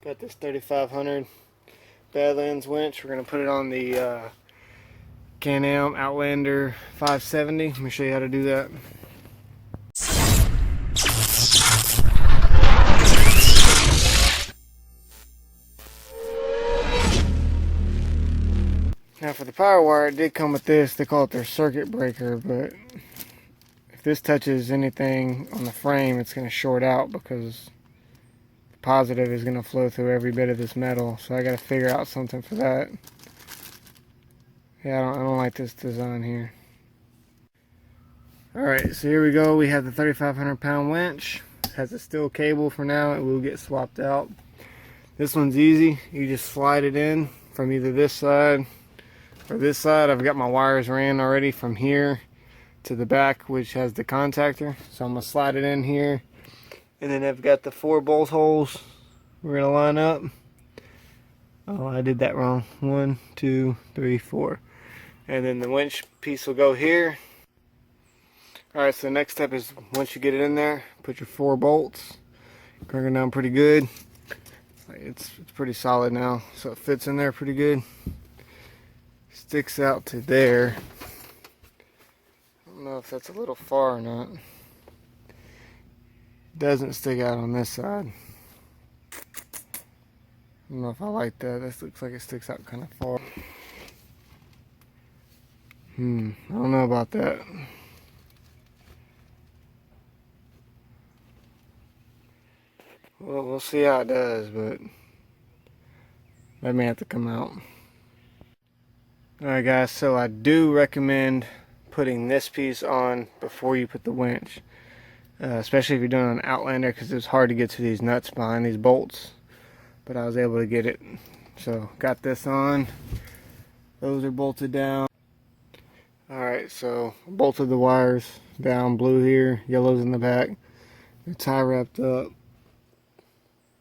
Got this 3500 Badlands winch. We're going to put it on the Can-Am Outlander 570. Let me show you how to do that. Now for the power wire, it did come with this. They call it their circuit breaker, but if this touches anything on the frame, it's going to short out because the positive is going to flow through every bit of this metal. So I got to figure out something for that. Yeah, I don't like this design here. Alright, so here we go. We have the 3,500 pound winch. It has a steel cable for now. It will get swapped out. This one's easy. You just slide it in from either this side or this side. I've got my wires ran already from here to the back, which has the contactor. So I'm going to slide it in here. And then I've got the 4 bolt holes we're going to line up. Oh, I did that wrong. 1, 2, 3, 4. And then the winch piece will go here. Alright, so the next step is once you get it in there, put your 4 bolts. Crank it down pretty good. It's pretty solid now, so it fits in there pretty good. Sticks out to there. I don't know if that's a little far or not. Doesn't stick out on this side. I don't know if I like that. This looks like it sticks out kind of far. I don't know about that. Well, we'll see how it does, but that may have to come out. Alright guys, so I do recommend putting this piece on before you put the winch. Especially if you're doing an Outlander, because it's hard to get to these nuts behind these bolts. But I was able to get it. So, got this on. Those are bolted down. Alright, so bolted the wires down, blue here, yellow's in the back. They're tie wrapped up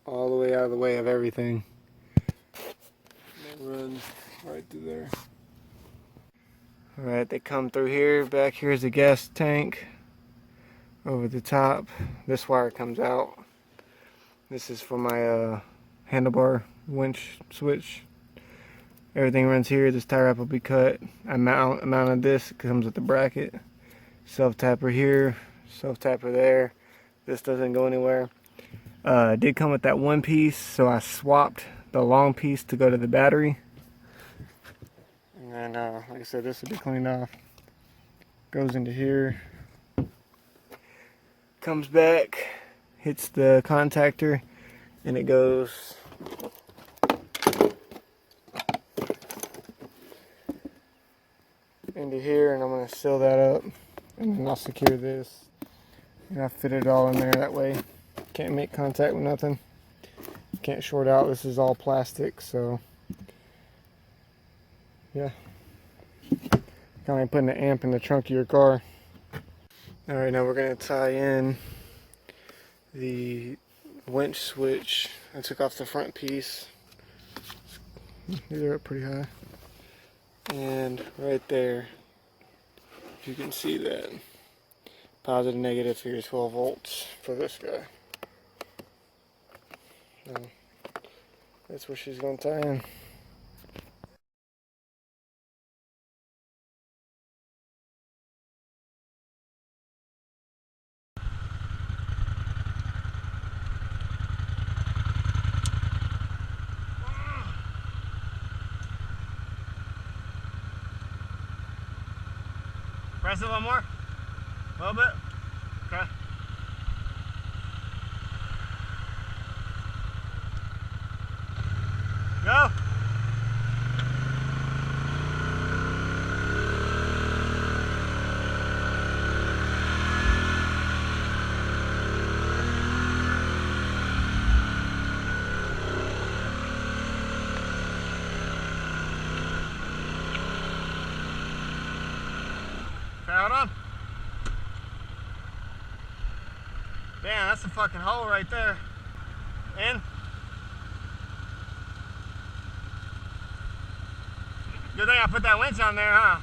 all the way out of the way of everything. That runs right through there. Alright, they come through here. Back here is the gas tank. Over the top, this wire comes out. This is for my handlebar winch switch. Everything runs here. This tie wrap will be cut. I mounted this. It comes with the bracket. Self tapper here, self tapper there. This doesn't go anywhere. It did come with that one piece, so I swapped the long piece to go to the battery. And like I said, this will be cleaned off. Goes into here. Comes back, hits the contactor, and it goes into here, and I'm going to seal that up, and then I'll secure this. And I'll fit it all in there that way. Can't make contact with nothing. Can't short out. This is all plastic, so yeah. Kind of like putting an amp in the trunk of your car. Alright, now we're going to tie in the winch switch. I took off the front piece. These are up pretty high. And right there, you can see that. Positive, negative, for your 12 volts for this guy. And that's where she's going to tie in. Press it a little more. A little bit. Okay. Go. Hold on. Damn, that's a fucking hole right there. In. Good thing I put that winch on there, huh?